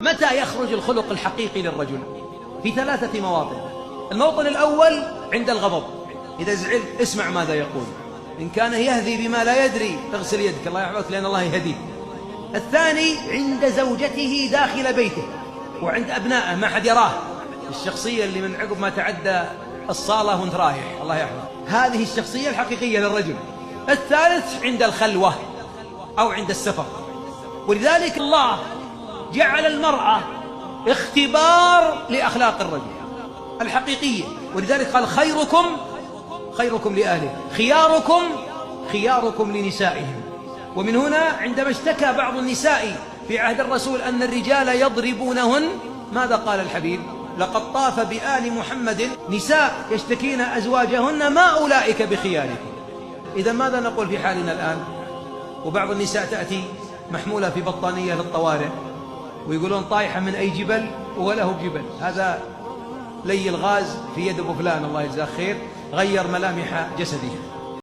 متى يخرج الخلق الحقيقي للرجل؟ في 3 مواطن. الموطن الأول عند الغضب، إذا زعل اسمع ماذا يقول. إن كان يهذي بما لا يدري اغسل يدك الله يحفظك لأن الله يهديه. الثاني عند زوجته داخل بيته وعند أبنائه ما حد يراه، الشخصية اللي من عقب ما تعدى الصالة وانت رايح الله يحفظك، هذه الشخصية الحقيقية للرجل. الثالث عند الخلوة أو عند السفر. ولذلك الله جعل المرأة اختبار لأخلاق الرجل الحقيقية، ولذلك قال خيركم لأهله، خياركم لنسائهم. ومن هنا عندما اشتكى بعض النساء في عهد الرسول أن الرجال يضربونهن، ماذا قال الحبيب؟ لقد طاف بآل محمد نساء يشتكين أزواجهن ما أولئك بخياركم. إذا ماذا نقول في حالنا الآن؟ وبعض النساء تأتي محمولة في بطانية للطوارئ ويقولون طايحة من أي جبل وله جبل، هذا لي الغاز في يد أبو فلان الله يجزاه خير غير ملامح جسده.